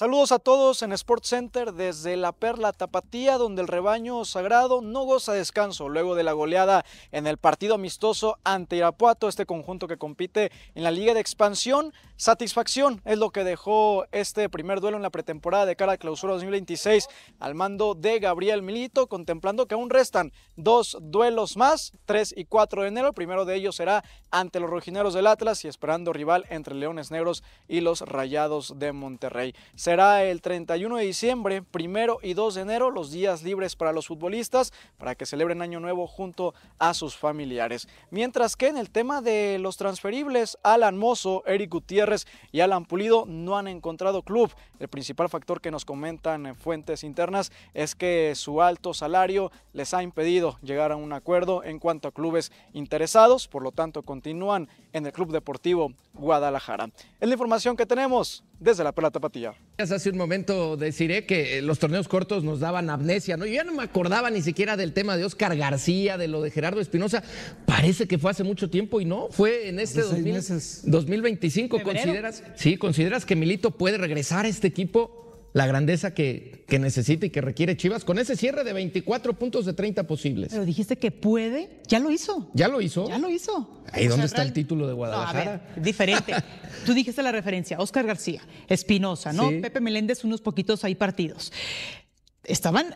Saludos a todos en Sports Center desde la Perla Tapatía, donde el rebaño sagrado no goza descanso luego de la goleada en el partido amistoso ante Irapuato, este conjunto que compite en la Liga de Expansión. Satisfacción es lo que dejó este primer duelo en la pretemporada de cara a Clausura 2026 al mando de Gabriel Milito, contemplando que aún restan 2 duelos más, 3 y 4 de enero. El primero de ellos será ante los rojineros del Atlas y esperando rival entre Leones Negros y los Rayados de Monterrey. Será el 31 de diciembre, 1 y 2 de enero, los días libres para los futbolistas para que celebren Año Nuevo junto a sus familiares. Mientras que en el tema de los transferibles, Alan Mozo, Eric Gutiérrez y Alan Pulido no han encontrado club. El principal factor que nos comentan fuentes internas es que su alto salario les ha impedido llegar a un acuerdo en cuanto a clubes interesados, por lo tanto continúan en el Club Deportivo Guadalajara. Es la información que tenemos desde la Perla Tapatía. Hace un momento deciré que los torneos cortos nos daban amnesia, ¿no? Yo ya no me acordaba ni siquiera del tema de Óscar García, de lo de Gerardo Espinosa. Parece que fue hace mucho tiempo y no, fue en este 2025. ¿Consideras que Milito puede regresar a este equipo? La grandeza que necesita y que requiere Chivas con ese cierre de 24 puntos de 30 posibles. Pero dijiste que puede, ya lo hizo. ¿Ya lo hizo? Ya lo hizo. Ahí dónde está el título de Guadalajara. No, a ver, diferente. Tú dijiste la referencia, Óscar García, Espinosa, ¿no? Sí. Pepe Meléndez, unos poquitos ahí partidos. Estaban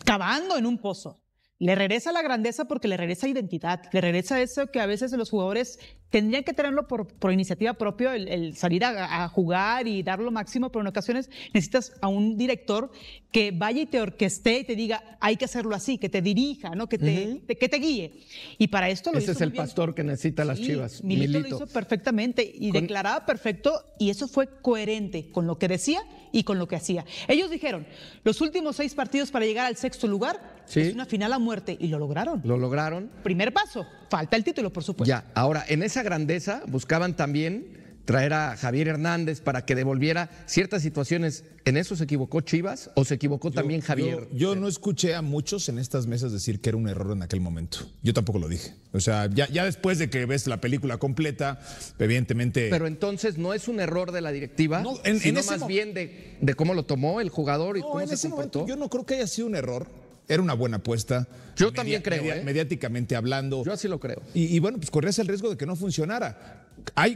cavando en un pozo. Le regresa la grandeza porque le regresa identidad, le regresa eso que a veces los jugadores tendrían que tenerlo por iniciativa propia, el salir a jugar y dar lo máximo, pero en ocasiones necesitas a un director que vaya y te orqueste y te diga, hay que hacerlo así, que te dirija, ¿no? que te guíe. Y para esto lo hizo. Ese es el bien. pastor que necesita las Chivas. Milito lo hizo perfectamente y declaraba perfecto, y eso fue coherente con lo que decía y con lo que hacía. Ellos dijeron, los últimos 6 partidos para llegar al 6º lugar es una final a muerte, y lo lograron. Lo lograron. Primer paso, falta el título, por supuesto. Ya, ahora, en esa grandeza buscaban también traer a Javier Hernández para que devolviera ciertas situaciones. ¿En eso se equivocó Chivas o se equivocó también Javier? Yo no escuché a muchos en estas mesas decir que era un error en aquel momento. Yo tampoco lo dije. O sea, ya después de que ves la película completa, evidentemente... Pero entonces no es un error de la directiva, sino más bien de cómo lo tomó el jugador y cómo se comportó. Yo no creo que haya sido un error. Era una buena apuesta. Yo también creo. Mediáticamente hablando. Yo así lo creo. Y bueno, pues corrías el riesgo de que no funcionara.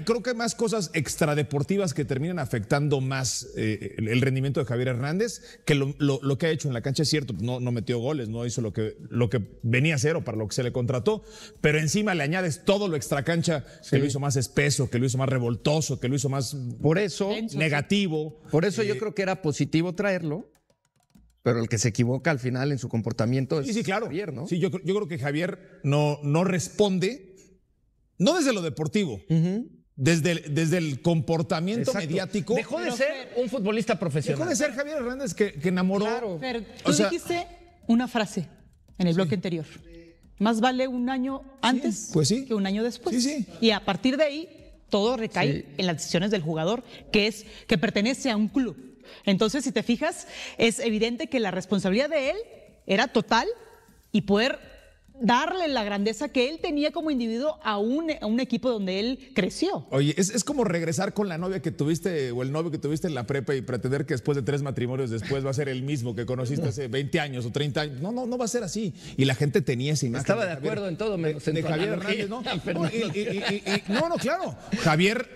Creo que hay más cosas extradeportivas que terminan afectando más el rendimiento de Javier Hernández que lo que ha hecho en la cancha. Es cierto, no metió goles, no hizo lo que venía a hacer o para lo que se le contrató, pero encima le añades todo lo extracancha que lo hizo más espeso, que lo hizo más revoltoso, que lo hizo más negativo. Por eso yo creo que era positivo traerlo. Pero el que se equivoca al final en su comportamiento es claro. Javier, ¿no? Sí, yo creo que Javier no responde, no desde lo deportivo, desde el comportamiento mediático. Dejó de ser un futbolista profesional. Dejó de ser Javier Hernández que enamoró. Claro. Pero tú dijiste una frase en el bloque anterior. Más vale un año antes que un año después. Sí. Y a partir de ahí, todo recae en las decisiones del jugador, que pertenece a un club. Entonces, si te fijas, es evidente que la responsabilidad de él era total y poder darle la grandeza que él tenía como individuo a un equipo donde él creció. Oye, es como regresar con la novia que tuviste o el novio que tuviste en la prepa y pretender que después de 3 matrimonios después va a ser el mismo que conociste hace 20 años o 30 años. No va a ser así. Y la gente tenía esa imagen. Estaba de acuerdo en todo, menos en Javier Hernández, ¿no? Claro. Javier,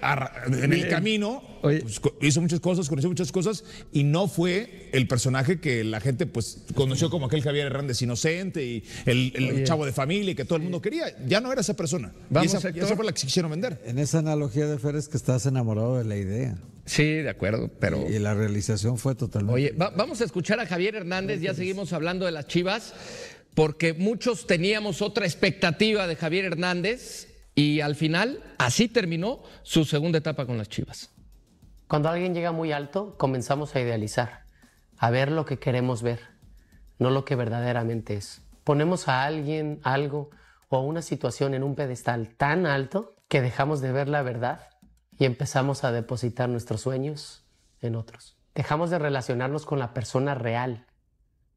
en el camino, pues, hizo muchas cosas, conoció muchas cosas y no fue el personaje que la gente pues conoció como aquel Javier Hernández inocente y el chavo de familia y que todo el mundo quería. Ya no era esa persona. Vamos, y esa fue la que se quisieron vender. En esa analogía de Fer es que estás enamorado de la idea. Sí, de acuerdo, pero... Y la realización fue totalmente... Oye, vamos a escuchar a Javier Hernández, ya seguimos hablando de las Chivas, porque muchos teníamos otra expectativa de Javier Hernández y al final así terminó su segunda etapa con las Chivas. Cuando alguien llega muy alto, comenzamos a idealizar, a ver lo que queremos ver, no lo que verdaderamente es. Ponemos a alguien, algo o una situación en un pedestal tan alto que dejamos de ver la verdad y empezamos a depositar nuestros sueños en otros. Dejamos de relacionarnos con la persona real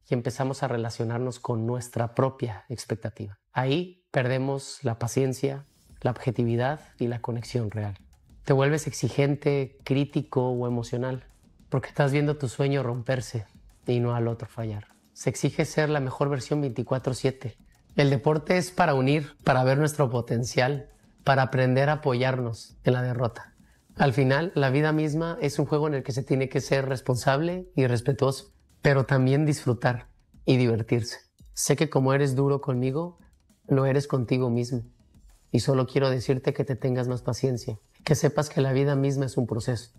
y empezamos a relacionarnos con nuestra propia expectativa. Ahí perdemos la paciencia, la objetividad y la conexión real. Te vuelves exigente, crítico o emocional. porque estás viendo tu sueño romperse y no al otro fallar. Se exige ser la mejor versión 24/7. El deporte es para unir, para ver nuestro potencial, para aprender a apoyarnos en la derrota. Al final, la vida misma es un juego en el que se tiene que ser responsable y respetuoso, pero también disfrutar y divertirse. Sé que como eres duro conmigo, lo eres contigo mismo. Y solo quiero decirte que te tengas más paciencia, que sepas que la vida misma es un proceso.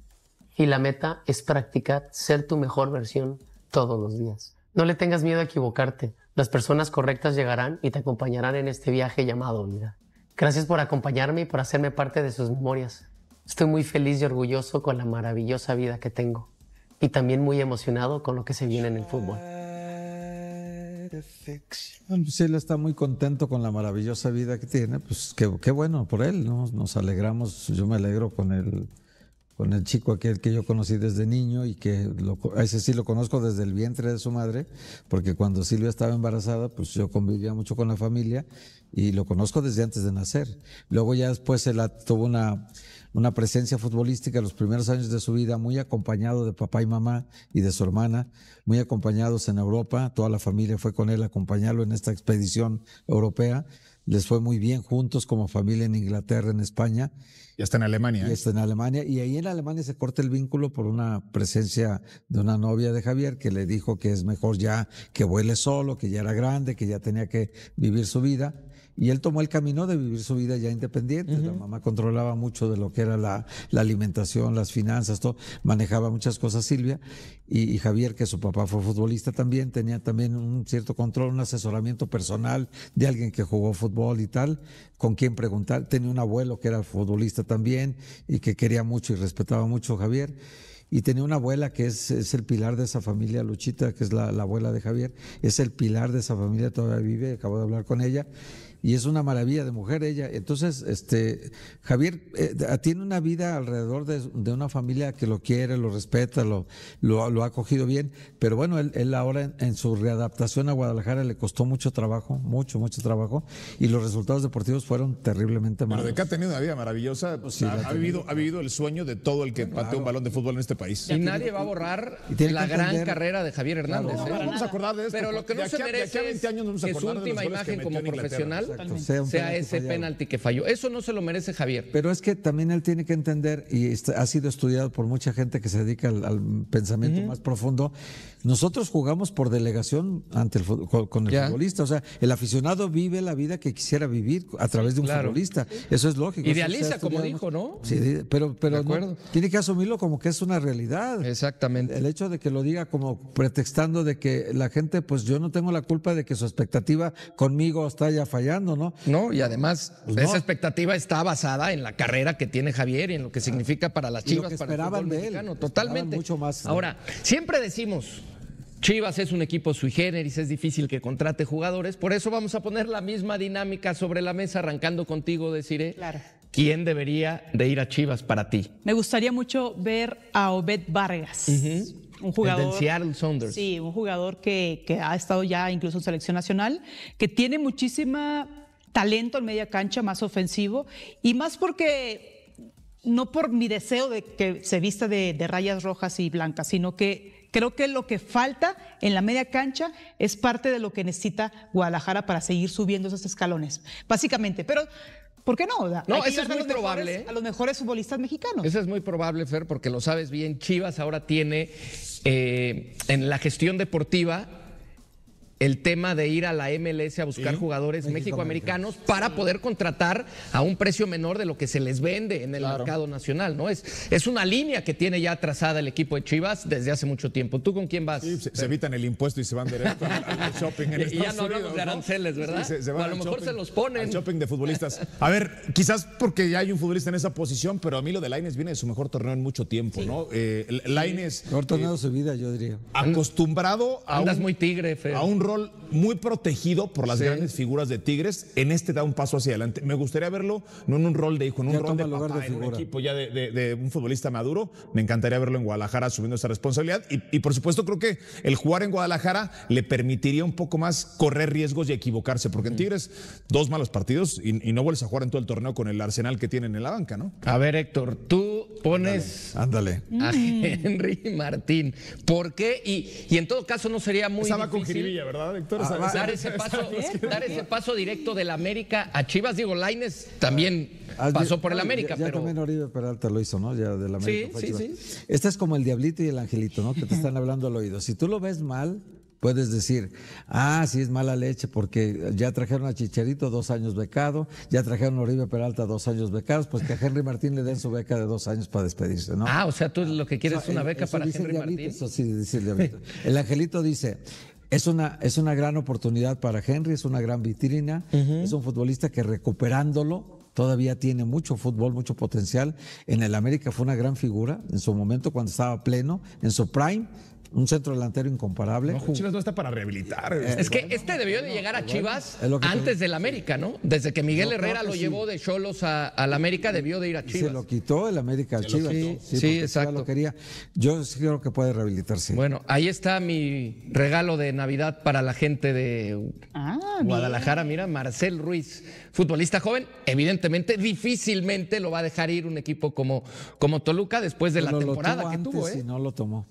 Y la meta es practicar ser tu mejor versión todos los días. No le tengas miedo a equivocarte. Las personas correctas llegarán y te acompañarán en este viaje llamado vida. Gracias por acompañarme y por hacerme parte de sus memorias. Estoy muy feliz y orgulloso con la maravillosa vida que tengo. Y también muy emocionado con lo que se viene en el fútbol. Bueno, pues él está muy contento con la maravillosa vida que tiene. Pues qué bueno por él, ¿no? Nos alegramos, yo me alegro con el chico aquel que yo conocí desde niño y que a ese sí lo conozco desde el vientre de su madre, porque cuando Silvia estaba embarazada, pues yo convivía mucho con la familia y lo conozco desde antes de nacer. Luego ya después él tuvo una presencia futbolística los primeros años de su vida, muy acompañado de papá y mamá y de su hermana, muy acompañados en Europa. Toda la familia fue con él a acompañarlo en esta expedición europea. Les fue muy bien juntos como familia en Inglaterra, en España. Y está en Alemania. Y está en Alemania. Y ahí en Alemania se corta el vínculo por una presencia de una novia de Javier que le dijo que es mejor ya que vuele solo, que ya era grande, que ya tenía que vivir su vida. Y él tomó el camino de vivir su vida ya independiente. La mamá controlaba mucho de lo que era la alimentación, las finanzas, todo. Manejaba muchas cosas Silvia. Y Javier, que su papá fue futbolista también, tenía también un cierto control, un asesoramiento personal de alguien que jugó fútbol y tal, con quien preguntar. Tenía un abuelo que era futbolista también y que quería mucho y respetaba mucho a Javier. Y tenía una abuela que es el pilar de esa familia, Luchita, que es la abuela de Javier, es el pilar de esa familia, todavía vive, acabo de hablar con ella, y es una maravilla de mujer ella. Entonces, Javier tiene una vida alrededor de una familia que lo quiere, lo respeta, lo ha acogido bien, pero bueno, él ahora en su readaptación a Guadalajara le costó mucho trabajo, mucho trabajo, y los resultados deportivos fueron terriblemente malos. Pero de que ha tenido una vida maravillosa, pues sí, ha vivido el sueño de todo el que patea un balón de fútbol en este país. Y nadie va a borrar la gran carrera de Javier Hernández. No vamos a acordar de esto. Pero lo que no se merece es que su última imagen como profesional sea ese penalti que falló. Eso no se lo merece Javier. Pero es que también él tiene que entender, y ha sido estudiado por mucha gente que se dedica al pensamiento más profundo. Nosotros jugamos por delegación con el futbolista. O sea, el aficionado vive la vida que quisiera vivir a través de un futbolista. Eso es lógico. Idealiza, como dijo, ¿no? Sí, pero no, tiene que asumirlo como que es una realidad. Exactamente. El hecho de que lo diga como pretextando de que la gente, pues yo no tengo la culpa de que su expectativa conmigo está ya fallando, ¿no? No, y además esa expectativa está basada en la carrera que tiene Javier y en lo que significa para las Chivas, para el fútbol mexicano. Totalmente. Mucho más. Ahora, siempre decimos, Chivas es un equipo sui generis, es difícil que contrate jugadores, por eso vamos a poner la misma dinámica sobre la mesa, arrancando contigo, Desiree. Claro. ¿Quién debería de ir a Chivas para ti? Me gustaría mucho ver a Obed Vargas. Un jugador, el del Seattle Sounders. Sí, un jugador que ha estado ya incluso en selección nacional, que tiene muchísima talento en media cancha, más ofensivo, y más porque, no por mi deseo de que se vista de rayas rojas y blancas, sino que creo que lo que falta en la media cancha es parte de lo que necesita Guadalajara para seguir subiendo esos escalones, básicamente, pero ¿por qué no? No, eso es muy probable. A los mejores futbolistas mexicanos. Eso es muy probable, Fer, porque lo sabes bien. Chivas ahora tiene en la gestión deportiva el tema de ir a la MLS a buscar jugadores mexicoamericanos para poder contratar a un precio menor de lo que se les vende en el mercado nacional, ¿no? Es una línea que tiene ya trazada el equipo de Chivas desde hace mucho tiempo. ¿Tú con quién vas? Sí, se evitan el impuesto y se van directo al shopping en Estados Unidos. Y ya no hablamos de aranceles, ¿verdad? Sí, se van o a lo mejor se los ponen. Al shopping de futbolistas. A ver, quizás porque ya hay un futbolista en esa posición, pero a mí lo de Lainez viene de su mejor torneo en mucho tiempo, ¿no? Lainez... Mejor torneo de su vida, yo diría. Acostumbrado a Andas muy tigre, Fer. A un rol muy protegido por las grandes figuras de Tigres. En este da un paso hacia adelante. Me gustaría verlo no en un rol de hijo, en un rol de papá, en un equipo ya de un futbolista maduro. Me encantaría verlo en Guadalajara asumiendo esa responsabilidad. Y por supuesto creo que el jugar en Guadalajara le permitiría un poco más correr riesgos y equivocarse, porque en Tigres 2 malos partidos y no vuelves a jugar en todo el torneo con el arsenal que tienen en la banca, ¿no? A ver, Héctor, tú pones Ándale. a Henry Martín. ¿Por qué? Y en todo caso no sería muy Estaba difícil con jiribilla, ¿verdad, Héctor? dar ese paso directo del América a Chivas. Digo, Lainez también pasó por el América, ya pero también Oribe Peralta lo hizo, ¿no? Ya del América. Sí. Este es como el diablito y el angelito, ¿no? Que te están hablando al oído. Si tú lo ves mal, puedes decir, sí es mala leche porque ya trajeron a Chicharito 2 años becado, ya trajeron a Oribe Peralta 2 años becados, pues que a Henry Martín le den su beca de 2 años para despedirse, ¿no? o sea, tú lo que quieres es una beca para Henry Martín. Eso sí, dice el diablito. El angelito dice, es una gran oportunidad para Henry, es una gran vitrina, es un futbolista que recuperándolo todavía tiene mucho fútbol, mucho potencial. En el América fue una gran figura en su momento cuando estaba pleno, en su prime. Un centro delantero incomparable. No, Chivas no está para rehabilitar. Es que debió de llegar a Chivas antes del América, ¿no? Desde que Miguel Herrera lo llevó de Xolos al América, debió de ir a Chivas. Se lo quitó el América a Chivas. Sí, exacto. Lo quería. Yo sí creo que puede rehabilitarse. Bueno, ahí está mi regalo de Navidad para la gente de Guadalajara. Mira, Marcel Ruiz, futbolista joven. Evidentemente, difícilmente lo va a dejar ir un equipo como Toluca después de la temporada que tuvo. Si no lo tomó.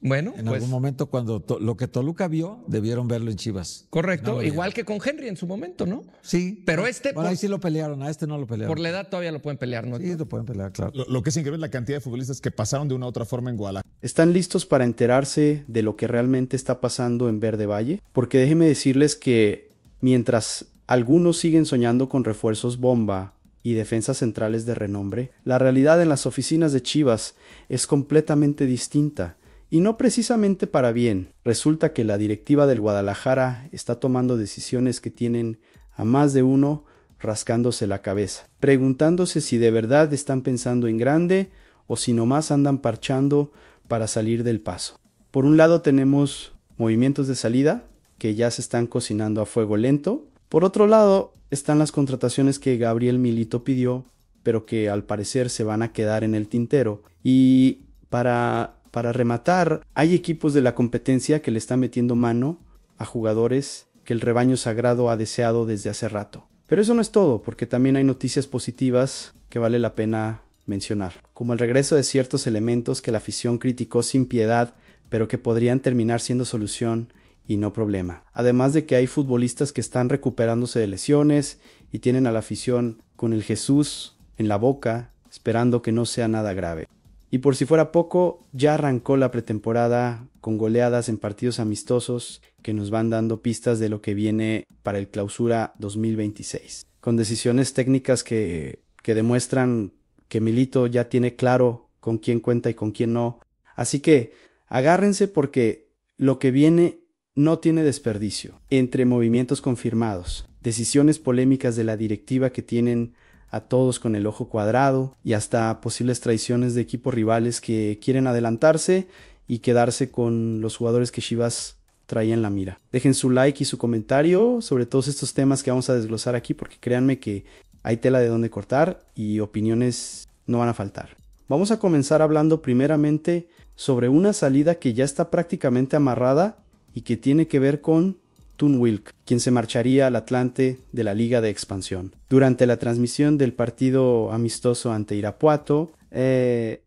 Bueno, en algún momento cuando lo que Toluca vio, debieron verlo en Chivas. Correcto, igual que con Henry en su momento, ¿no? Sí. Pero ahí sí lo pelearon, a este no lo pelearon. Por la edad todavía lo pueden pelear, ¿no? Sí, lo pueden pelear, claro. Lo que es increíble es la cantidad de futbolistas que pasaron de una u otra forma en Guadalajara. ¿Están listos para enterarse de lo que realmente está pasando en Verde Valle? Porque déjenme decirles que mientras algunos siguen soñando con refuerzos bomba y defensas centrales de renombre, la realidad en las oficinas de Chivas es completamente distinta. Y no precisamente para bien. Resulta que la directiva del Guadalajara está tomando decisiones que tienen a más de uno rascándose la cabeza, preguntándose si de verdad están pensando en grande o si nomás andan parchando para salir del paso. Por un lado tenemos movimientos de salida que ya se están cocinando a fuego lento. Por otro lado están las contrataciones que Gabriel Milito pidió, pero que al parecer se van a quedar en el tintero. Y para rematar, hay equipos de la competencia que le están metiendo mano a jugadores que el rebaño sagrado ha deseado desde hace rato. Pero eso no es todo, porque también hay noticias positivas que vale la pena mencionar, como el regreso de ciertos elementos que la afición criticó sin piedad, pero que podrían terminar siendo solución y no problema. Además de que hay futbolistas que están recuperándose de lesiones y tienen a la afición con el Jesús en la boca, esperando que no sea nada grave. Y por si fuera poco, ya arrancó la pretemporada con goleadas en partidos amistosos que nos van dando pistas de lo que viene para el Clausura 2026. Con decisiones técnicas que demuestran que Milito ya tiene claro con quién cuenta y con quién no. Así que agárrense porque lo que viene no tiene desperdicio. Entre movimientos confirmados, decisiones polémicas de la directiva que tienen a todos con el ojo cuadrado y hasta posibles traiciones de equipos rivales que quieren adelantarse y quedarse con los jugadores que Chivas traía en la mira. Dejen su like y su comentario sobre todos estos temas que vamos a desglosar aquí porque créanme que hay tela de dónde cortar y opiniones no van a faltar. Vamos a comenzar hablando primeramente sobre una salida que ya está prácticamente amarrada y que tiene que ver con Tun Wilk, quien se marcharía al Atlante de la Liga de Expansión. Durante la transmisión del partido amistoso ante Irapuato,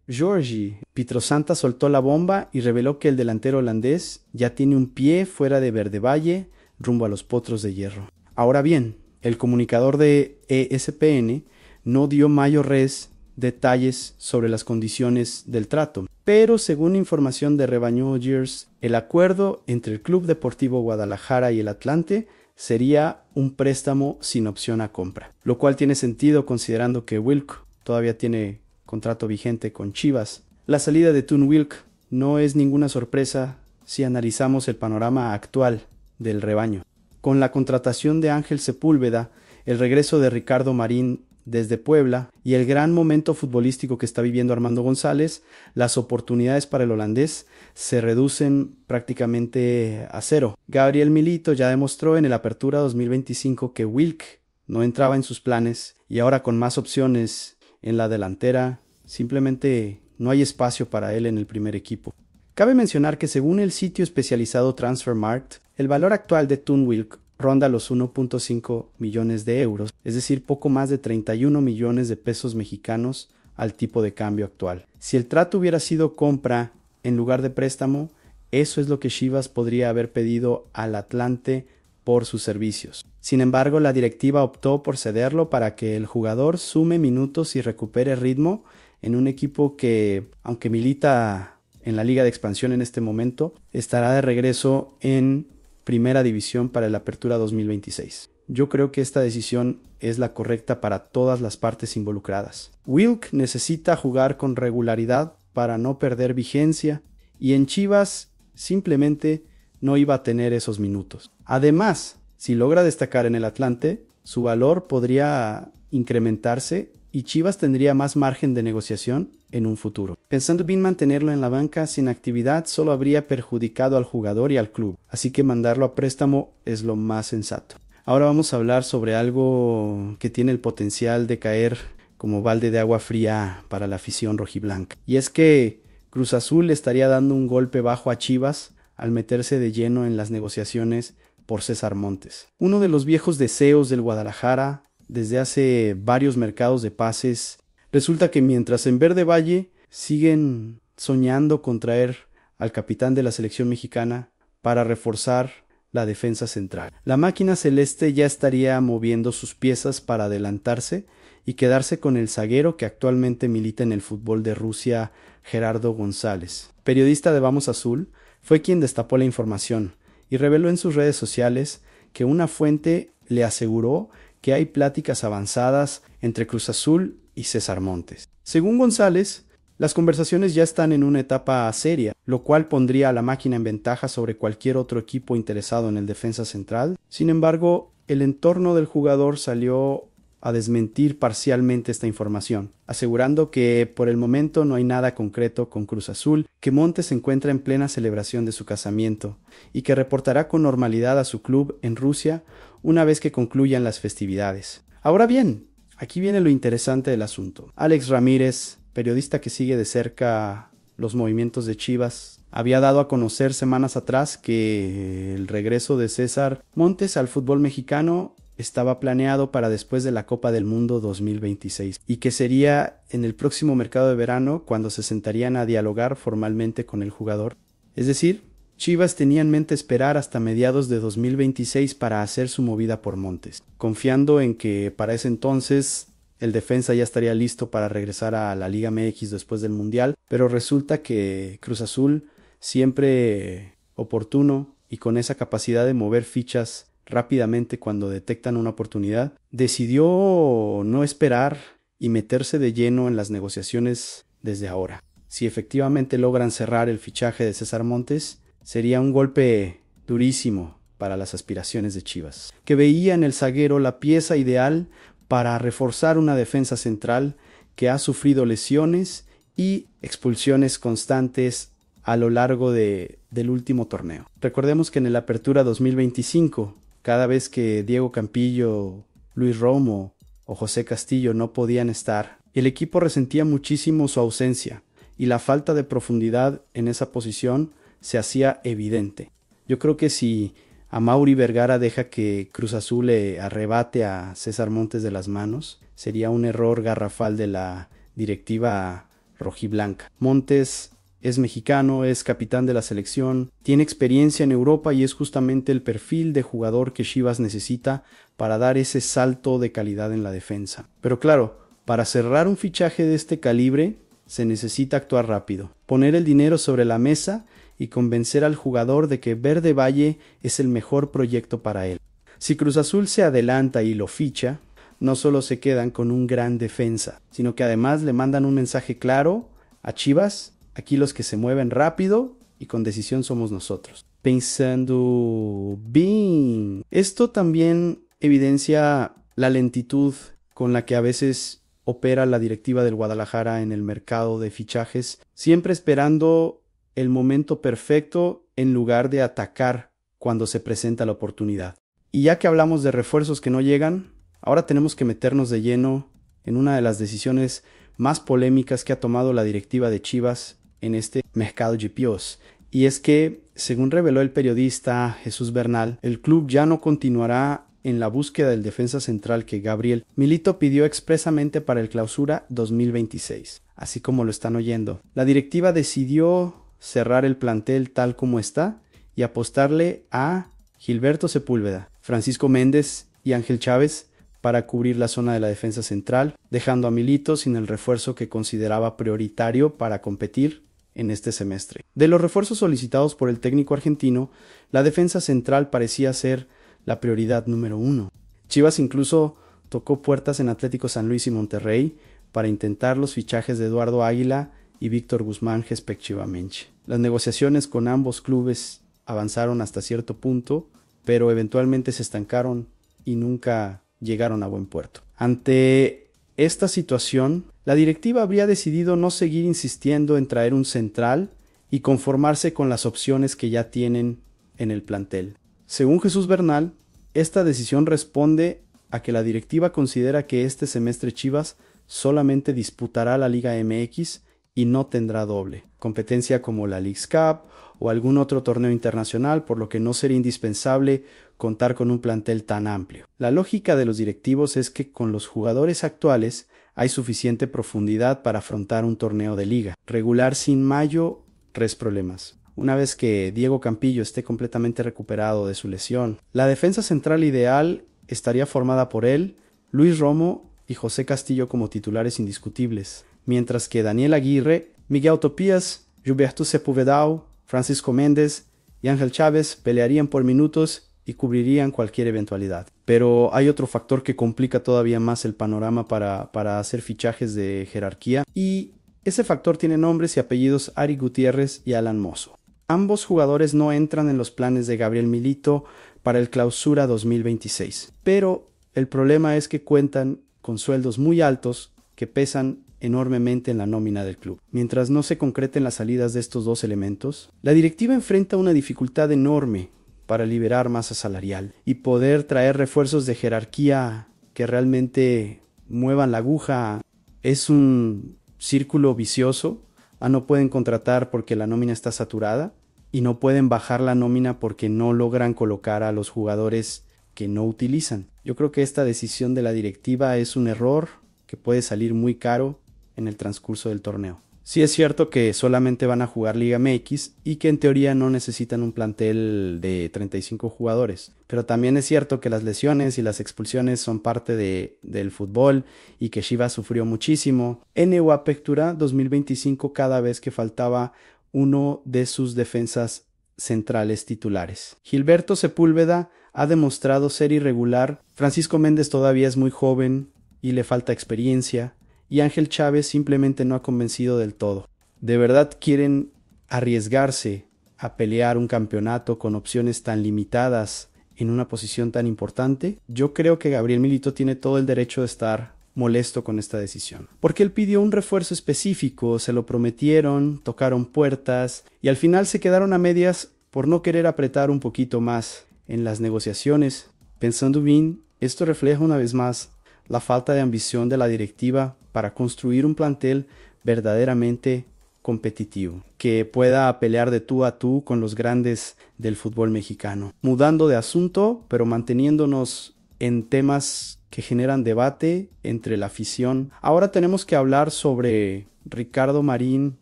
Georgi Pietrosanta soltó la bomba y reveló que el delantero holandés ya tiene un pie fuera de Verde Valle rumbo a los Potros de Hierro. Ahora bien, el comunicador de ESPN no dio mayores detalles sobre las condiciones del trato, pero según información de Rebaño Gears, el acuerdo entre el Club Deportivo Guadalajara y el Atlante sería un préstamo sin opción a compra, lo cual tiene sentido considerando que Wilk todavía tiene contrato vigente con Chivas. La salida de Tun Wilk no es ninguna sorpresa si analizamos el panorama actual del rebaño. Con la contratación de Ángel Sepúlveda, el regreso de Ricardo Marín desde Puebla y el gran momento futbolístico que está viviendo Armando González, las oportunidades para el holandés se reducen prácticamente a cero. Gabriel Milito ya demostró en el Apertura 2025 que Wilk no entraba en sus planes y ahora con más opciones en la delantera, simplemente no hay espacio para él en el primer equipo. Cabe mencionar que según el sitio especializado Transfermarkt, el valor actual de Toon Wilk ronda los 1.5 millones de euros, es decir, poco más de 31 millones de pesos mexicanos al tipo de cambio actual. Si el trato hubiera sido compra en lugar de préstamo, eso es lo que Chivas podría haber pedido al Atlante por sus servicios. Sin embargo, la directiva optó por cederlo para que el jugador sume minutos y recupere ritmo en un equipo que, aunque milita en la Liga de Expansión en este momento, estará de regreso en Primera División para la Apertura 2026. Yo creo que esta decisión es la correcta para todas las partes involucradas. Wilk necesita jugar con regularidad para no perder vigencia y en Chivas simplemente no iba a tener esos minutos. Además, si logra destacar en el Atlante, su valor podría incrementarse y Chivas tendría más margen de negociación en un futuro. Pensando bien mantenerlo en la banca sin actividad solo habría perjudicado al jugador y al club, así que mandarlo a préstamo es lo más sensato. Ahora vamos a hablar sobre algo que tiene el potencial de caer como balde de agua fría para la afición rojiblanca. Y es que Cruz Azul le estaría dando un golpe bajo a Chivas al meterse de lleno en las negociaciones por César Montes. Uno de los viejos deseos del Guadalajara desde hace varios mercados de pases. Resulta que mientras en Verde Valle siguen soñando con traer al capitán de la selección mexicana para reforzar la defensa central, la máquina celeste ya estaría moviendo sus piezas para adelantarse y quedarse con el zaguero que actualmente milita en el fútbol de Rusia, Gerardo González. Periodista de Vamos Azul, fue quien destapó la información y reveló en sus redes sociales que una fuente le aseguró que hay pláticas avanzadas entre Cruz Azul y César Montes. Según González, las conversaciones ya están en una etapa seria, lo cual pondría a la máquina en ventaja sobre cualquier otro equipo interesado en el defensa central. Sin embargo, el entorno del jugador salió a desmentir parcialmente esta información, asegurando que por el momento no hay nada concreto con Cruz Azul, que Montes se encuentra en plena celebración de su casamiento y que reportará con normalidad a su club en Rusia una vez que concluyan las festividades. Ahora bien, aquí viene lo interesante del asunto. Alex Ramírez, periodista que sigue de cerca los movimientos de Chivas, había dado a conocer semanas atrás que el regreso de César Montes al fútbol mexicano estaba planeado para después de la Copa del Mundo 2026 y que sería en el próximo mercado de verano cuando se sentarían a dialogar formalmente con el jugador. Es decir, Chivas tenía en mente esperar hasta mediados de 2026 para hacer su movida por Montes, confiando en que para ese entonces el defensa ya estaría listo para regresar a la Liga MX después del Mundial, pero resulta que Cruz Azul, siempre oportuno y con esa capacidad de mover fichas rápidamente cuando detectan una oportunidad, decidió no esperar y meterse de lleno en las negociaciones desde ahora. Si efectivamente logran cerrar el fichaje de César Montes, sería un golpe durísimo para las aspiraciones de Chivas, que veía en el zaguero la pieza ideal para reforzar una defensa central que ha sufrido lesiones y expulsiones constantes a lo largo del último torneo. Recordemos que en el Apertura 2025, cada vez que Diego Campillo, Luis Romo o José Castillo no podían estar, el equipo resentía muchísimo su ausencia y la falta de profundidad en esa posición se hacía evidente. Yo creo que si Amaury Vergara deja que Cruz Azul le arrebate a César Montes de las manos, sería un error garrafal de la directiva rojiblanca. Montes es mexicano, es capitán de la selección, tiene experiencia en Europa y es justamente el perfil de jugador que Chivas necesita para dar ese salto de calidad en la defensa. Pero claro, para cerrar un fichaje de este calibre se necesita actuar rápido, poner el dinero sobre la mesa y convencer al jugador de que Verde Valle es el mejor proyecto para él. Si Cruz Azul se adelanta y lo ficha, no solo se quedan con un gran defensa, sino que además le mandan un mensaje claro a Chivas: aquí los que se mueven rápido y con decisión somos nosotros. Pensando bien, esto también evidencia la lentitud con la que a veces opera la directiva del Guadalajara en el mercado de fichajes, siempre esperando el momento perfecto en lugar de atacar cuando se presenta la oportunidad. Y ya que hablamos de refuerzos que no llegan, ahora tenemos que meternos de lleno en una de las decisiones más polémicas que ha tomado la directiva de Chivas en este mercado de píos. Y es que, según reveló el periodista Jesús Bernal, el club ya no continuará en la búsqueda del defensa central que Gabriel Milito pidió expresamente para el Clausura 2026. Así como lo están oyendo. La directiva decidió cerrar el plantel tal como está y apostarle a Gilberto Sepúlveda, Francisco Méndez y Ángel Chávez para cubrir la zona de la defensa central, dejando a Milito sin el refuerzo que consideraba prioritario para competir en este semestre. De los refuerzos solicitados por el técnico argentino, la defensa central parecía ser la prioridad número 1. Chivas incluso tocó puertas en Atlético San Luis y Monterrey para intentar los fichajes de Eduardo Águila y Víctor Guzmán respectivamente. Las negociaciones con ambos clubes avanzaron hasta cierto punto, pero eventualmente se estancaron y nunca llegaron a buen puerto. Ante esta situación, la directiva habría decidido no seguir insistiendo en traer un central y conformarse con las opciones que ya tienen en el plantel. Según Jesús Bernal, esta decisión responde a que la directiva considera que este semestre Chivas solamente disputará la Liga MX y no tendrá doble competencia como la Leagues Cup o algún otro torneo internacional, por lo que no sería indispensable contar con un plantel tan amplio. La lógica de los directivos es que con los jugadores actuales hay suficiente profundidad para afrontar un torneo de liga. Regular sin Mayo, 3 problemas. Una vez que Diego Campillo esté completamente recuperado de su lesión, la defensa central ideal estaría formada por él, Luis Romo y José Castillo como titulares indiscutibles, mientras que Daniel Aguirre, Miguel Topías, Gilberto Sepúlveda, Francisco Méndez y Ángel Chávez pelearían por minutos y cubrirían cualquier eventualidad. Pero hay otro factor que complica todavía más el panorama para hacer fichajes de jerarquía, y ese factor tiene nombres y apellidos Ari Gutiérrez y Alan Mozo. Ambos jugadores no entran en los planes de Gabriel Milito para el Clausura 2026, pero el problema es que cuentan con sueldos muy altos que pesan enormemente en la nómina del club. Mientras no se concreten las salidas de estos dos elementos, la directiva enfrenta una dificultad enorme para liberar masa salarial y poder traer refuerzos de jerarquía que realmente muevan la aguja. Es un círculo vicioso. No pueden contratar porque la nómina está saturada y no pueden bajar la nómina porque no logran colocar a los jugadores que no utilizan. Yo creo que esta decisión de la directiva es un error que puede salir muy caro en el transcurso del torneo. Sí es cierto que solamente van a jugar Liga MX y que en teoría no necesitan un plantel de 35 jugadores, pero también es cierto que las lesiones y las expulsiones son parte del fútbol y que Chivas sufrió muchísimo en Apertura 2025 cada vez que faltaba uno de sus defensas centrales titulares. Gilberto Sepúlveda ha demostrado ser irregular, Francisco Méndez todavía es muy joven y le falta experiencia, y Ángel Chávez simplemente no ha convencido del todo. ¿De verdad quieren arriesgarse a pelear un campeonato con opciones tan limitadas en una posición tan importante? Yo creo que Gabriel Milito tiene todo el derecho de estar molesto con esta decisión, porque él pidió un refuerzo específico, se lo prometieron, tocaron puertas y al final se quedaron a medias por no querer apretar un poquito más en las negociaciones. Pensando bien, esto refleja una vez más la falta de ambición de la directiva para construir un plantel verdaderamente competitivo, que pueda pelear de tú a tú con los grandes del fútbol mexicano. Mudando de asunto, pero manteniéndonos en temas que generan debate entre la afición, ahora tenemos que hablar sobre Ricardo Marín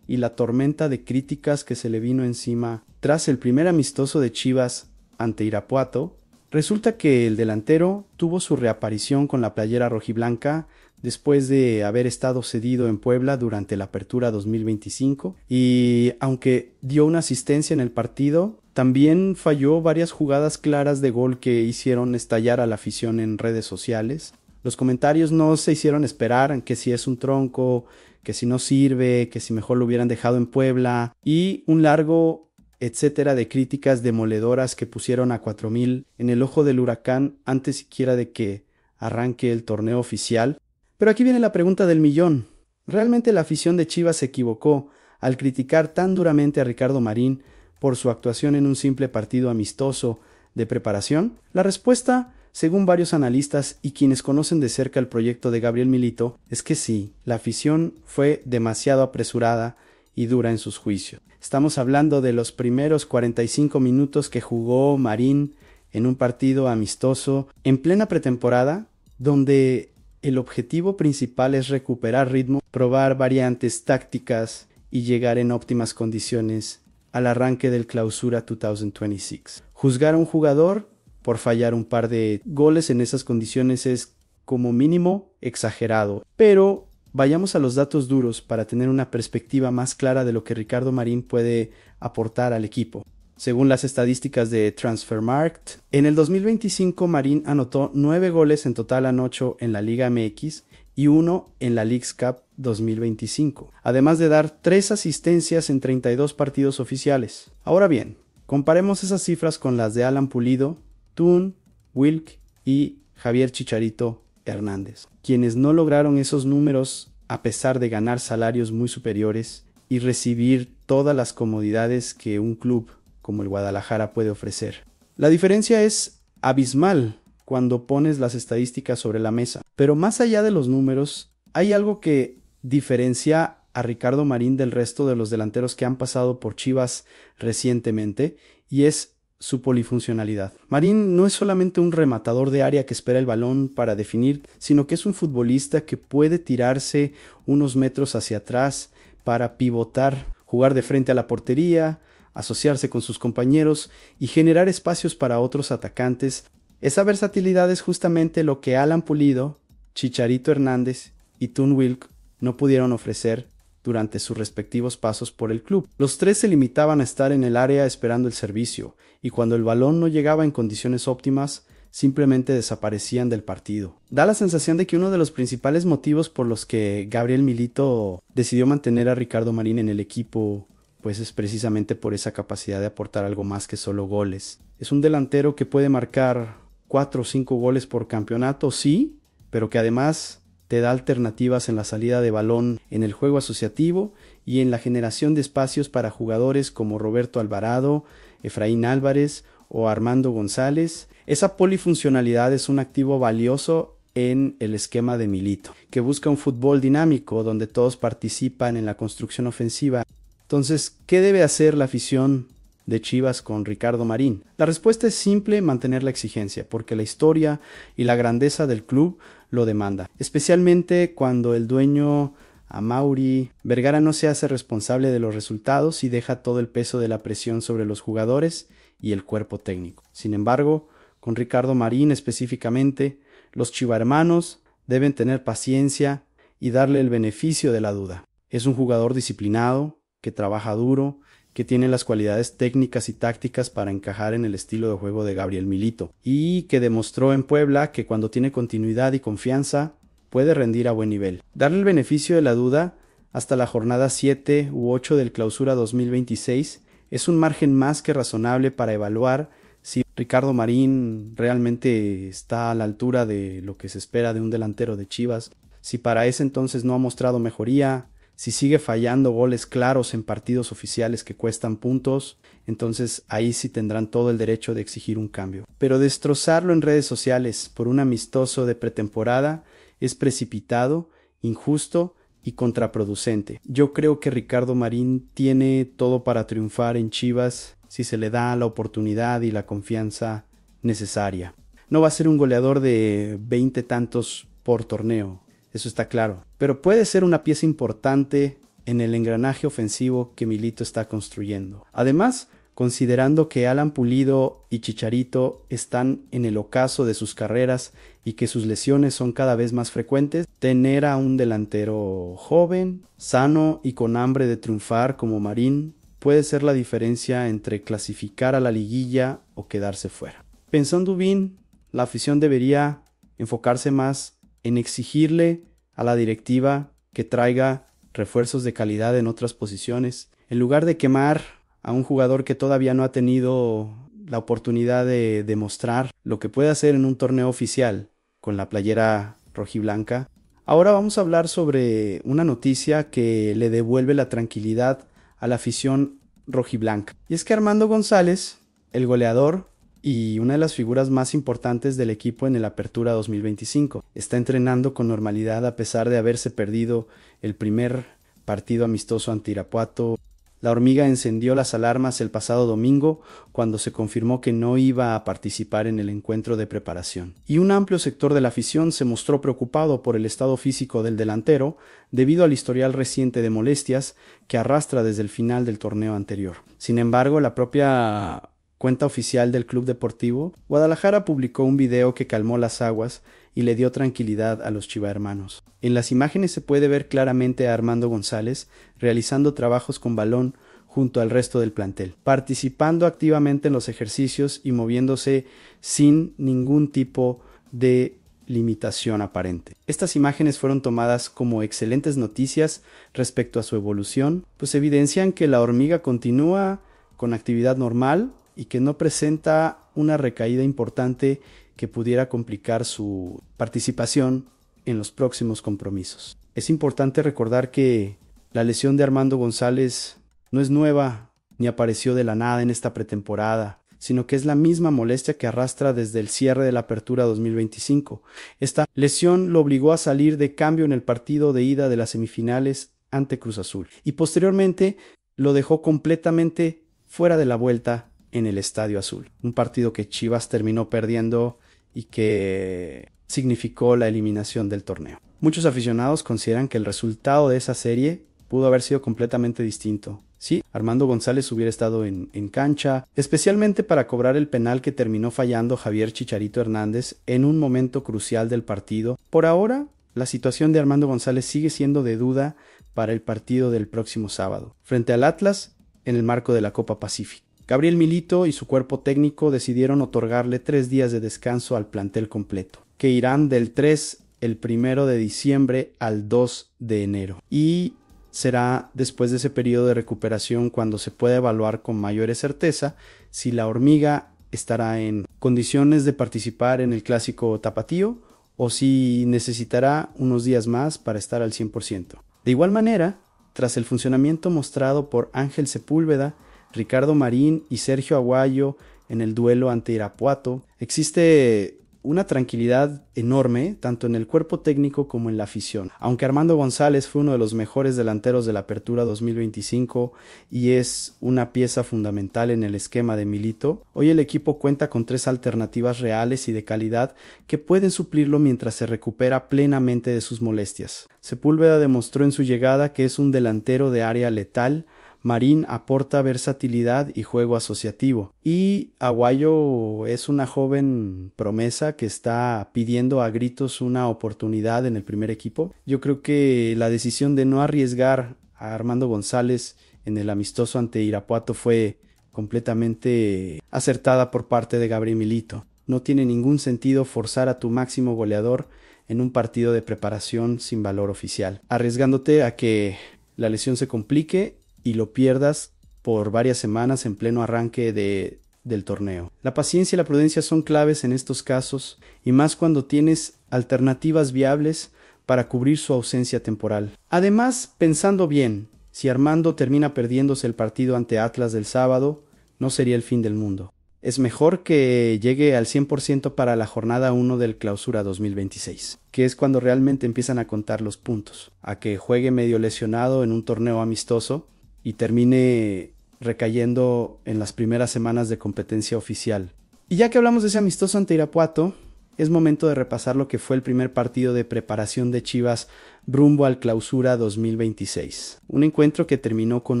y la tormenta de críticas que se le vino encima tras el primer amistoso de Chivas ante Irapuato. Resulta que el delantero tuvo su reaparición con la playera rojiblanca después de haber estado cedido en Puebla durante la Apertura 2025 y aunque dio una asistencia en el partido, también falló varias jugadas claras de gol que hicieron estallar a la afición en redes sociales. Los comentarios no se hicieron esperar, que si es un tronco, que si no sirve, que si mejor lo hubieran dejado en Puebla y un largo etcétera de críticas demoledoras que pusieron a 4000 en el ojo del huracán antes siquiera de que arranque el torneo oficial. Pero aquí viene la pregunta del millón. ¿Realmente la afición de Chivas se equivocó al criticar tan duramente a Ricardo Marín por su actuación en un simple partido amistoso de preparación? La respuesta, según varios analistas y quienes conocen de cerca el proyecto de Gabriel Milito, es que sí, la afición fue demasiado apresurada y dura en sus juicios. Estamos hablando de los primeros 45 minutos que jugó Marín en un partido amistoso en plena pretemporada, donde el objetivo principal es recuperar ritmo, probar variantes tácticas y llegar en óptimas condiciones al arranque del Clausura 2026. Juzgar a un jugador por fallar un par de goles en esas condiciones es como mínimo exagerado, pero vayamos a los datos duros para tener una perspectiva más clara de lo que Ricardo Marín puede aportar al equipo. Según las estadísticas de Transfermarkt, en el 2025 Marín anotó 9 goles en total anoche en la Liga MX y 1 en la Leagues Cup 2025, además de dar 3 asistencias en 32 partidos oficiales. Ahora bien, comparemos esas cifras con las de Alan Pulido, Tun, Wilk y Javier Chicharito Hernández, quienes no lograron esos números a pesar de ganar salarios muy superiores y recibir todas las comodidades que un club como el Guadalajara puede ofrecer. La diferencia es abismal cuando pones las estadísticas sobre la mesa, pero más allá de los números, hay algo que diferencia a Ricardo Marín del resto de los delanteros que han pasado por Chivas recientemente, y es su polifuncionalidad. Marín no es solamente un rematador de área que espera el balón para definir, sino que es un futbolista que puede tirarse unos metros hacia atrás para pivotar, jugar de frente a la portería, asociarse con sus compañeros y generar espacios para otros atacantes. Esa versatilidad es justamente lo que Alan Pulido, Chicharito Hernández y Tun Wilk no pudieron ofrecer durante sus respectivos pasos por el club. Los tres se limitaban a estar en el área esperando el servicio, y cuando el balón no llegaba en condiciones óptimas, simplemente desaparecían del partido. Da la sensación de que uno de los principales motivos por los que Gabriel Milito decidió mantener a Ricardo Marín en el equipo pues es precisamente por esa capacidad de aportar algo más que solo goles. Es un delantero que puede marcar 4 o 5 goles por campeonato, sí, pero que además te da alternativas en la salida de balón, en el juego asociativo y en la generación de espacios para jugadores como Roberto Alvarado, Efraín Álvarez o Armando González. Esa polifuncionalidad es un activo valioso en el esquema de Milito, que busca un fútbol dinámico donde todos participan en la construcción ofensiva. Entonces, ¿qué debe hacer la afición de Chivas con Ricardo Marín? La respuesta es simple: mantener la exigencia, porque la historia y la grandeza del club lo demanda, especialmente cuando el dueño Amaury Vergara no se hace responsable de los resultados y deja todo el peso de la presión sobre los jugadores y el cuerpo técnico. Sin embargo, con Ricardo Marín específicamente, los chivarmanos deben tener paciencia y darle el beneficio de la duda. Es un jugador disciplinado, que trabaja duro, que tiene las cualidades técnicas y tácticas para encajar en el estilo de juego de Gabriel Milito, y que demostró en Puebla que cuando tiene continuidad y confianza puede rendir a buen nivel. Darle el beneficio de la duda hasta la jornada 7 u 8 del Clausura 2026 es un margen más que razonable para evaluar si Ricardo Marín realmente está a la altura de lo que se espera de un delantero de Chivas, si para ese entonces no ha mostrado mejoría, si sigue fallando goles claros en partidos oficiales que cuestan puntos, entonces ahí sí tendrán todo el derecho de exigir un cambio. Pero destrozarlo en redes sociales por un amistoso de pretemporada es precipitado, injusto y contraproducente. Yo creo que Ricardo Marín tiene todo para triunfar en Chivas si se le da la oportunidad y la confianza necesaria. No va a ser un goleador de 20 tantos por torneo, eso está claro, pero puede ser una pieza importante en el engranaje ofensivo que Milito está construyendo. Además, considerando que Alan Pulido y Chicharito están en el ocaso de sus carreras y que sus lesiones son cada vez más frecuentes, tener a un delantero joven, sano y con hambre de triunfar como Marín puede ser la diferencia entre clasificar a la liguilla o quedarse fuera. Pensando bien, la afición debería enfocarse más en exigirle a la directiva que traiga refuerzos de calidad en otras posiciones, en lugar de quemar a un jugador que todavía no ha tenido la oportunidad de demostrar lo que puede hacer en un torneo oficial con la playera rojiblanca. Ahora vamos a hablar sobre una noticia que le devuelve la tranquilidad a la afición rojiblanca. Y es que Armando González, el goleador y una de las figuras más importantes del equipo en el Apertura 2025, está entrenando con normalidad a pesar de haberse perdido el primer partido amistoso ante Irapuato. La hormiga encendió las alarmas el pasado domingo cuando se confirmó que no iba a participar en el encuentro de preparación. Y un amplio sector de la afición se mostró preocupado por el estado físico del delantero debido al historial reciente de molestias que arrastra desde el final del torneo anterior. Sin embargo, la propia cuenta oficial del Club Deportivo Guadalajara publicó un video que calmó las aguas y le dio tranquilidad a los chivahermanos. En las imágenes se puede ver claramente a Armando González realizando trabajos con balón junto al resto del plantel, participando activamente en los ejercicios y moviéndose sin ningún tipo de limitación aparente. Estas imágenes fueron tomadas como excelentes noticias respecto a su evolución, pues evidencian que la hormiga continúa con actividad normal y que no presenta una recaída importante que pudiera complicar su participación en los próximos compromisos. Es importante recordar que la lesión de Armando González no es nueva ni apareció de la nada en esta pretemporada, sino que es la misma molestia que arrastra desde el cierre de la Apertura 2025. Esta lesión lo obligó a salir de cambio en el partido de ida de las semifinales ante Cruz Azul y posteriormente lo dejó completamente fuera de la vuelta en el Estadio Azul, un partido que Chivas terminó perdiendo y que significó la eliminación del torneo. Muchos aficionados consideran que el resultado de esa serie pudo haber sido completamente distinto. Sí, Armando González hubiera estado en cancha, especialmente para cobrar el penal que terminó fallando Javier Chicharito Hernández en un momento crucial del partido. Por ahora, la situación de Armando González sigue siendo de duda para el partido del próximo sábado, frente al Atlas en el marco de la Copa Pacífico. Gabriel Milito y su cuerpo técnico decidieron otorgarle 3 días de descanso al plantel completo, que irán del 3 el 1 de diciembre al 2 de enero. Y será después de ese periodo de recuperación cuando se pueda evaluar con mayor certeza si la hormiga estará en condiciones de participar en el clásico tapatío o si necesitará unos días más para estar al 100%. De igual manera, tras el funcionamiento mostrado por Ángel Sepúlveda, Ricardo Marín y Sergio Aguayo en el duelo ante Irapuato, existe una tranquilidad enorme tanto en el cuerpo técnico como en la afición. Aunque Armando González fue uno de los mejores delanteros de la Apertura 2025 y es una pieza fundamental en el esquema de Milito, hoy el equipo cuenta con 3 alternativas reales y de calidad que pueden suplirlo mientras se recupera plenamente de sus molestias. Sepúlveda demostró en su llegada que es un delantero de área letal. Marín aporta versatilidad y juego asociativo. Y Aguayo es una joven promesa que está pidiendo a gritos una oportunidad en el primer equipo. Yo creo que la decisión de no arriesgar a Armando González en el amistoso ante Irapuato fue completamente acertada por parte de Gabriel Milito. No tiene ningún sentido forzar a tu máximo goleador en un partido de preparación sin valor oficial, arriesgándote a que la lesión se complique y lo pierdas por varias semanas en pleno arranque del torneo. La paciencia y la prudencia son claves en estos casos, y más cuando tienes alternativas viables para cubrir su ausencia temporal. Además, pensando bien, si Armando termina perdiéndose el partido ante Atlas del sábado, no sería el fin del mundo. Es mejor que llegue al 100% para la jornada 1 del Clausura 2026, que es cuando realmente empiezan a contar los puntos, a que juegue medio lesionado en un torneo amistoso y termine recayendo en las primeras semanas de competencia oficial. Y ya que hablamos de ese amistoso ante Irapuato, es momento de repasar lo que fue el primer partido de preparación de Chivas rumbo al Clausura 2026. Un encuentro que terminó con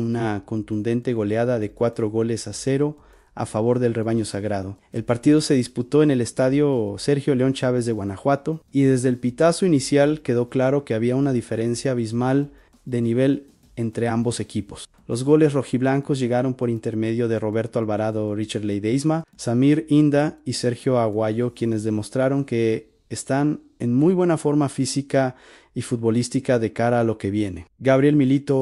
una contundente goleada de 4-0 a favor del rebaño sagrado. El partido se disputó en el estadio Sergio León Chávez de Guanajuato y desde el pitazo inicial quedó claro que había una diferencia abismal de nivel entre ambos equipos. Los goles rojiblancos llegaron por intermedio de Roberto Alvarado, Richard Ledesma, Samir Inda y Sergio Aguayo, quienes demostraron que están en muy buena forma física y futbolística de cara a lo que viene. Gabriel Milito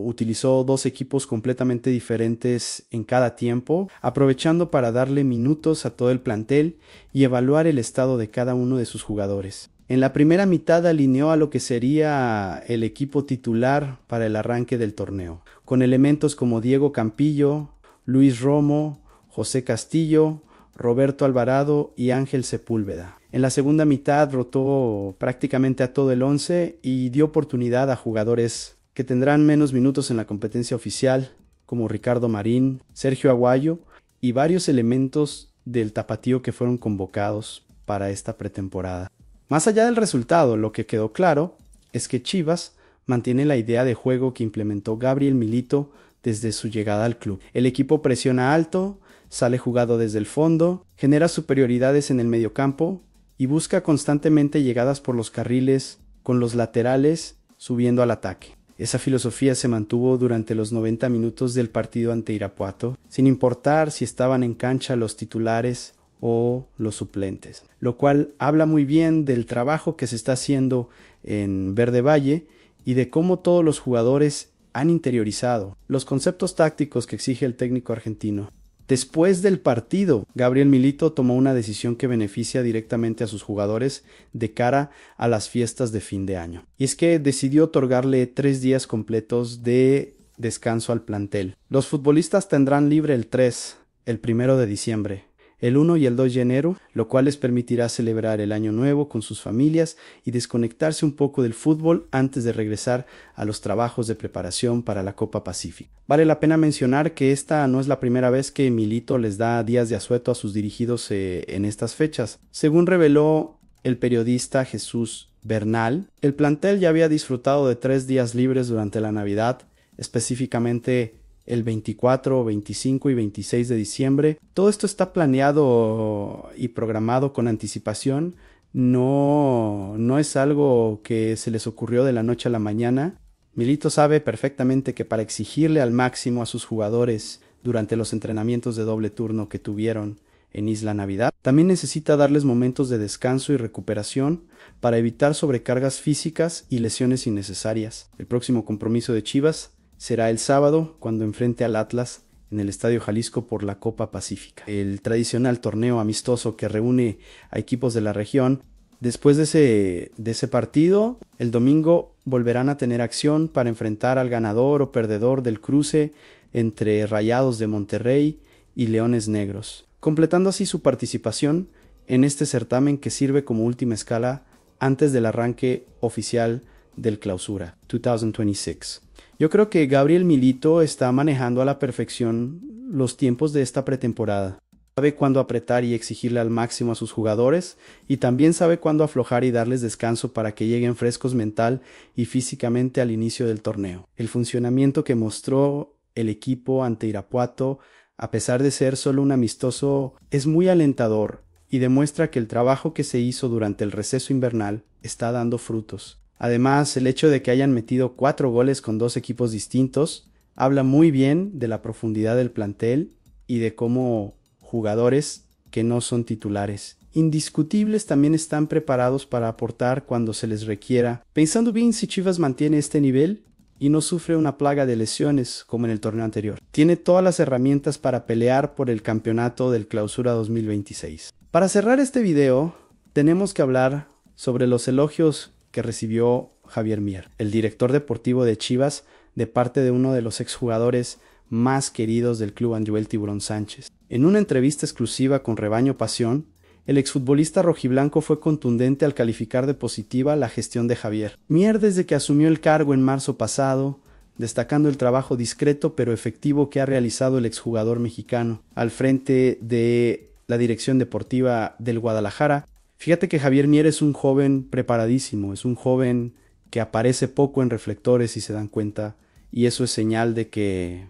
utilizó 2 equipos completamente diferentes en cada tiempo, aprovechando para darle minutos a todo el plantel y evaluar el estado de cada uno de sus jugadores. En la primera mitad alineó a lo que sería el equipo titular para el arranque del torneo, con elementos como Diego Campillo, Luis Romo, José Castillo, Roberto Alvarado y Ángel Sepúlveda. En la segunda mitad rotó prácticamente a todo el 11 y dio oportunidad a jugadores que tendrán menos minutos en la competencia oficial, como Ricardo Marín, Sergio Aguayo y varios elementos del tapatío que fueron convocados para esta pretemporada. Más allá del resultado, lo que quedó claro es que Chivas mantiene la idea de juego que implementó Gabriel Milito desde su llegada al club. El equipo presiona alto, sale jugado desde el fondo, genera superioridades en el mediocampo y busca constantemente llegadas por los carriles, con los laterales subiendo al ataque. Esa filosofía se mantuvo durante los 90 minutos del partido ante Irapuato, sin importar si estaban en cancha los titulares o los suplentes, lo cual habla muy bien del trabajo que se está haciendo en Verde Valle y de cómo todos los jugadores han interiorizado los conceptos tácticos que exige el técnico argentino. Después del partido, Gabriel Milito tomó una decisión que beneficia directamente a sus jugadores de cara a las fiestas de fin de año. Y es que decidió otorgarle 3 días completos de descanso al plantel. Los futbolistas tendrán libre el 3, el 1 de diciembre, el 1 y el 2 de enero, lo cual les permitirá celebrar el año nuevo con sus familias y desconectarse un poco del fútbol antes de regresar a los trabajos de preparación para la Copa Pacífico. Vale la pena mencionar que esta no es la primera vez que Milito les da días de asueto a sus dirigidos en estas fechas. Según reveló el periodista Jesús Bernal, el plantel ya había disfrutado de 3 días libres durante la Navidad, específicamente el 24, 25 y 26 de diciembre. Todo esto está planeado y programado con anticipación. No es algo que se les ocurrió de la noche a la mañana. Milito sabe perfectamente que para exigirle al máximo a sus jugadores durante los entrenamientos de doble turno que tuvieron en Isla Navidad, también necesita darles momentos de descanso y recuperación para evitar sobrecargas físicas y lesiones innecesarias. El próximo compromiso de Chivas será el sábado, cuando enfrente al Atlas en el Estadio Jalisco por la Copa Pacífica, el tradicional torneo amistoso que reúne a equipos de la región. Después de ese partido, el domingo volverán a tener acción para enfrentar al ganador o perdedor del cruce entre Rayados de Monterrey y Leones Negros, completando así su participación en este certamen que sirve como última escala antes del arranque oficial del Clausura 2026. Yo creo que Gabriel Milito está manejando a la perfección los tiempos de esta pretemporada. Sabe cuándo apretar y exigirle al máximo a sus jugadores, y también sabe cuándo aflojar y darles descanso para que lleguen frescos mental y físicamente al inicio del torneo. El funcionamiento que mostró el equipo ante Irapuato, a pesar de ser solo un amistoso, es muy alentador y demuestra que el trabajo que se hizo durante el receso invernal está dando frutos. Además, el hecho de que hayan metido 4 goles con 2 equipos distintos habla muy bien de la profundidad del plantel y de cómo jugadores que no son titulares indiscutibles también están preparados para aportar cuando se les requiera, pensando bien si Chivas mantiene este nivel y no sufre una plaga de lesiones como en el torneo anterior. Tiene todas las herramientas para pelear por el campeonato del Clausura 2026. Para cerrar este video, tenemos que hablar sobre los elogios que recibió Javier Mier, el director deportivo de Chivas, de parte de uno de los exjugadores más queridos del club, Andriel El Tiburón Sánchez. En una entrevista exclusiva con Rebaño Pasión, el exfutbolista rojiblanco fue contundente al calificar de positiva la gestión de Javier Mier desde que asumió el cargo en marzo pasado, destacando el trabajo discreto pero efectivo que ha realizado el exjugador mexicano al frente de la dirección deportiva del Guadalajara. Fíjate que Javier Mier es un joven preparadísimo, es un joven que aparece poco en reflectores si se dan cuenta, y eso es señal de que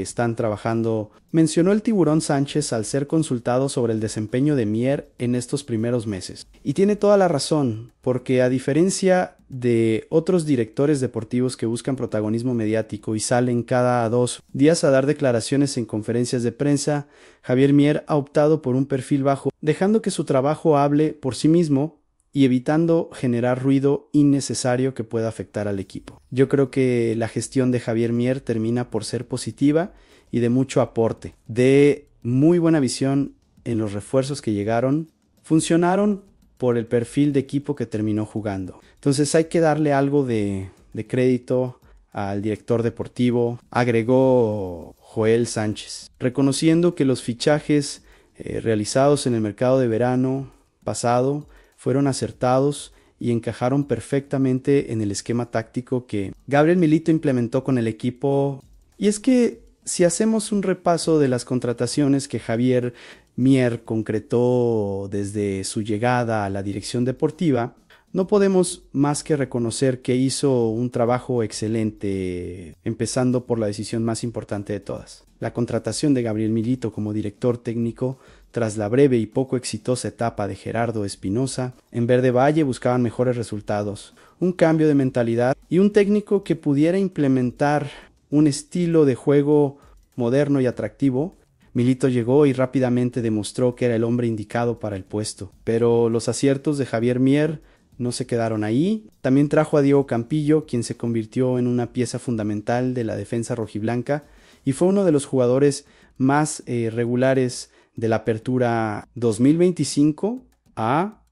están trabajando. Mencionó el Tiburón Sánchez al ser consultado sobre el desempeño de Mier en estos primeros meses. Y tiene toda la razón, porque a diferencia de otros directores deportivos que buscan protagonismo mediático y salen cada 2 días a dar declaraciones en conferencias de prensa, Javier Mier ha optado por un perfil bajo, dejando que su trabajo hable por sí mismo y evitando generar ruido innecesario que pueda afectar al equipo. Yo creo que la gestión de Javier Mier termina por ser positiva y de mucho aporte, de muy buena visión en los refuerzos que llegaron, funcionaron por el perfil de equipo que terminó jugando. Entonces hay que darle algo de crédito al director deportivo, agregó Joel Sánchez, reconociendo que los fichajes realizados en el mercado de verano pasado fueron acertados y encajaron perfectamente en el esquema táctico que Gabriel Milito implementó con el equipo. Y es que si hacemos un repaso de las contrataciones que Javier Mier concretó desde su llegada a la dirección deportiva, no podemos más que reconocer que hizo un trabajo excelente, empezando por la decisión más importante de todas, la contratación de Gabriel Milito como director técnico. Tras la breve y poco exitosa etapa de Gerardo Espinosa, en Verde Valle buscaban mejores resultados, un cambio de mentalidad y un técnico que pudiera implementar un estilo de juego moderno y atractivo. Milito llegó y rápidamente demostró que era el hombre indicado para el puesto. Pero los aciertos de Javier Mier no se quedaron ahí. También trajo a Diego Campillo, quien se convirtió en una pieza fundamental de la defensa rojiblanca y fue uno de los jugadores más regulares de la apertura 2025.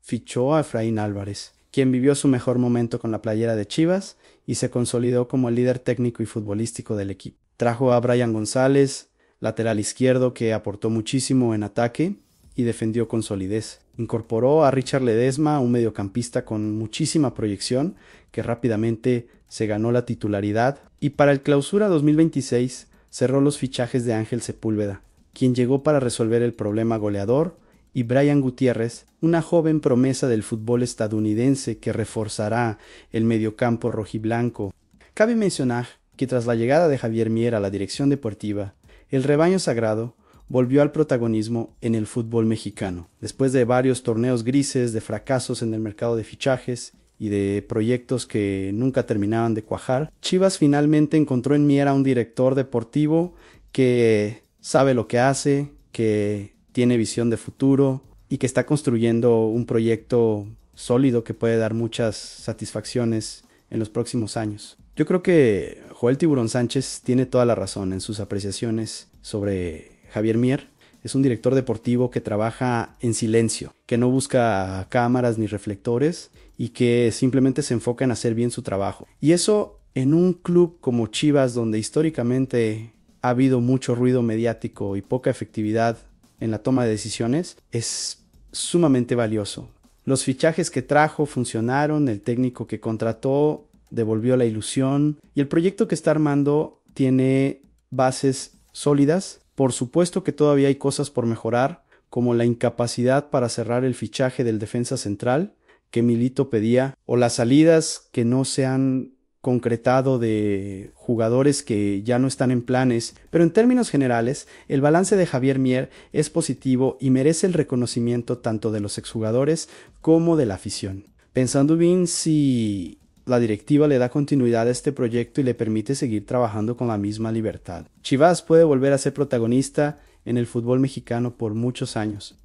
Fichó a Efraín Álvarez, quien vivió su mejor momento con la playera de Chivas y se consolidó como el líder técnico y futbolístico del equipo. Trajo a Brian González, lateral izquierdo, que aportó muchísimo en ataque y defendió con solidez. Incorporó a Richard Ledesma, un mediocampista con muchísima proyección, que rápidamente se ganó la titularidad. Y para el Clausura 2026 cerró los fichajes de Ángel Sepúlveda, quien llegó para resolver el problema goleador, y Brian Gutiérrez, una joven promesa del fútbol estadounidense que reforzará el mediocampo rojiblanco. Cabe mencionar que tras la llegada de Javier Mier a la dirección deportiva, el rebaño sagrado volvió al protagonismo en el fútbol mexicano. Después de varios torneos grises, de fracasos en el mercado de fichajes y de proyectos que nunca terminaban de cuajar, Chivas finalmente encontró en Mier a un director deportivo que sabe lo que hace, que tiene visión de futuro y que está construyendo un proyecto sólido que puede dar muchas satisfacciones en los próximos años. Yo creo que Joel Tiburón Sánchez tiene toda la razón en sus apreciaciones sobre Javier Mier. Es un director deportivo que trabaja en silencio, que no busca cámaras ni reflectores y que simplemente se enfoca en hacer bien su trabajo. Y eso en un club como Chivas, donde históricamente ha habido mucho ruido mediático y poca efectividad en la toma de decisiones, es sumamente valioso. Los fichajes que trajo funcionaron, el técnico que contrató devolvió la ilusión y el proyecto que está armando tiene bases sólidas. Por supuesto que todavía hay cosas por mejorar, como la incapacidad para cerrar el fichaje del defensa central que Milito pedía, o las salidas que no se han concretado de jugadores que ya no están en planes, pero en términos generales, el balance de Javier Mier es positivo y merece el reconocimiento tanto de los exjugadores como de la afición. Pensando bien si la directiva le da continuidad a este proyecto y le permite seguir trabajando con la misma libertad, Chivas puede volver a ser protagonista en el fútbol mexicano por muchos años.